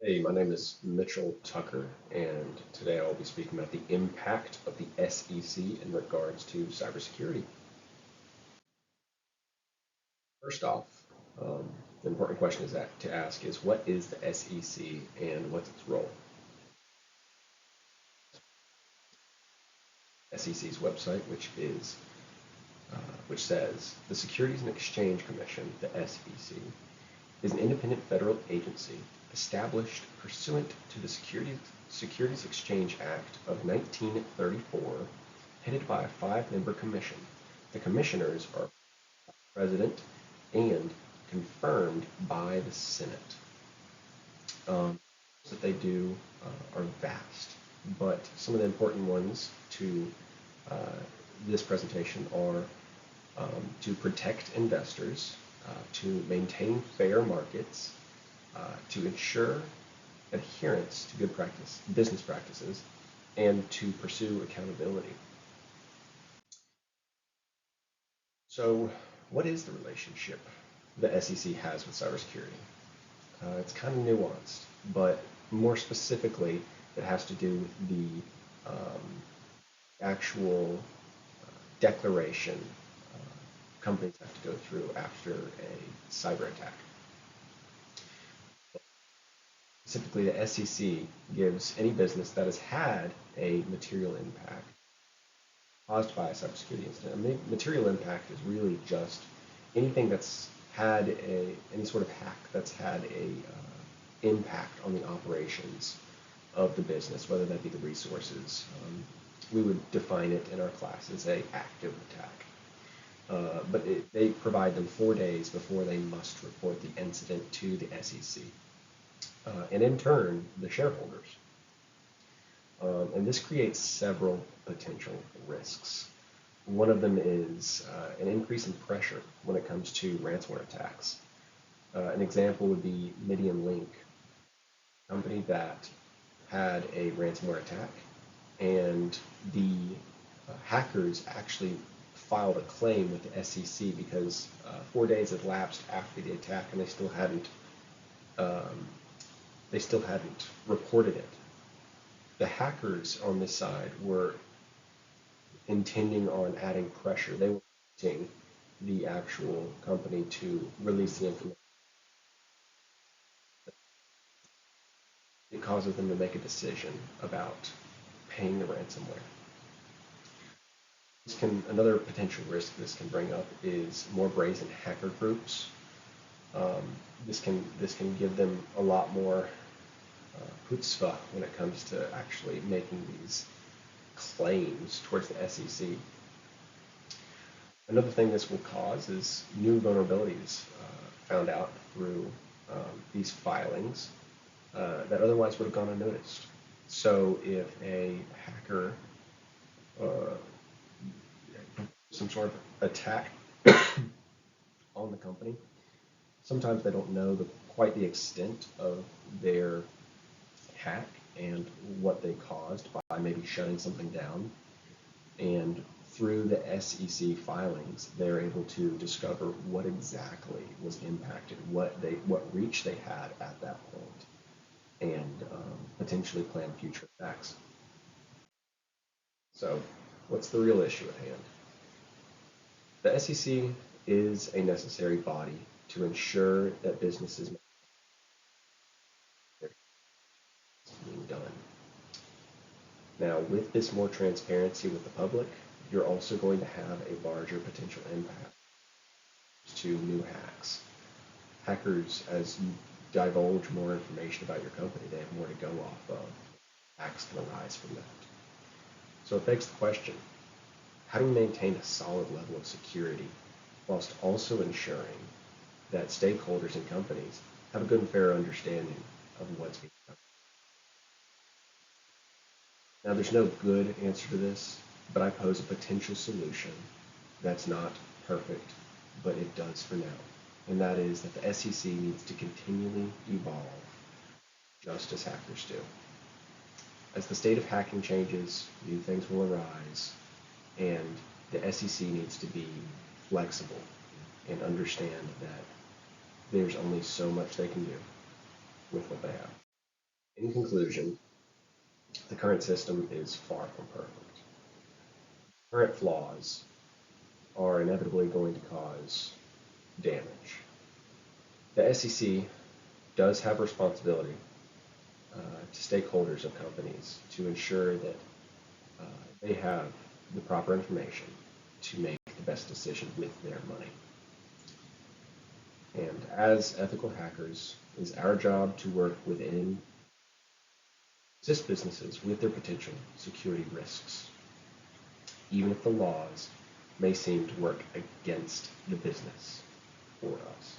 Hey, my name is Mitchell Tucker, and today I will be speaking about the impact of the SEC in regards to cybersecurity. First off, the important question to ask is what is the SEC and what's its role? SEC's website, which says the Securities and Exchange Commission, the SEC, is an independent federal agency established pursuant to the Securities Exchange Act of 1934, headed by a five-member commission. The commissioners are president and confirmed by the Senate. That they do are vast, but some of the important ones to uh, this presentation are to protect investors, to maintain fair markets, to ensure adherence to good business practices, and to pursue accountability. So, what is the relationship the SEC has with cybersecurity? It's kind of nuanced, but more specifically, it has to do with the actual declaration companies have to go through after a cyber attack. Specifically, the SEC gives any business that has had a material impact caused by a cybersecurity incident. Material impact is really just anything that's had any sort of hack that's had a impact on the operations of the business, whether that be the resources. We would define it in our class as a active attack. They provide them 4 days before they must report the incident to the SEC. And in turn, the shareholders. And this creates several potential risks. One of them is an increase in pressure when it comes to ransomware attacks. An example would be Midian Link, a company that had a ransomware attack, and the hackers actually filed a claim with the SEC because 4 days had lapsed after the attack, and um, they still hadn't reported it. The hackers on this side were intending on adding pressure. They were wanting the actual company to release the information. It causes them to make a decision about paying the ransomware. Another potential risk this can bring up is more brazen hacker groups. Um, this can give them a lot more chutzpah when it comes to actually making these claims towards the SEC. Another thing this will cause is new vulnerabilities found out through these filings that otherwise would have gone unnoticed. So if a hacker some sort of attack on the company, sometimes they don't know quite the extent of their hack and what they caused by maybe shutting something down. And through the SEC filings, they're able to discover what exactly was impacted, what reach they had at that point, and potentially plan future attacks. So, what's the real issue at hand? The SEC is a necessary body to ensure that businesses are being done. Now, with this more transparency with the public, you're also going to have a larger potential impact to new hacks. Hackers, as you divulge more information about your company, they have more to go off of. Hacks can arise from that. So it begs the question, how do we maintain a solid level of security whilst also ensuring that stakeholders and companies have a good and fair understanding of what's being done? Now, there's no good answer to this, but I pose a potential solution that's not perfect, but it does for now. And that is that the SEC needs to continually evolve, just as hackers do. As the state of hacking changes, new things will arise, and the SEC needs to be flexible and understand that there's only so much they can do with what they have. In conclusion, the current system is far from perfect. Current flaws are inevitably going to cause damage. The SEC does have responsibility to stakeholders of companies to ensure that uh, they have the proper information to make the best decision with their money. And as ethical hackers, it is our job to work within, assist businesses with their potential security risks, even if the laws may seem to work against the business or us.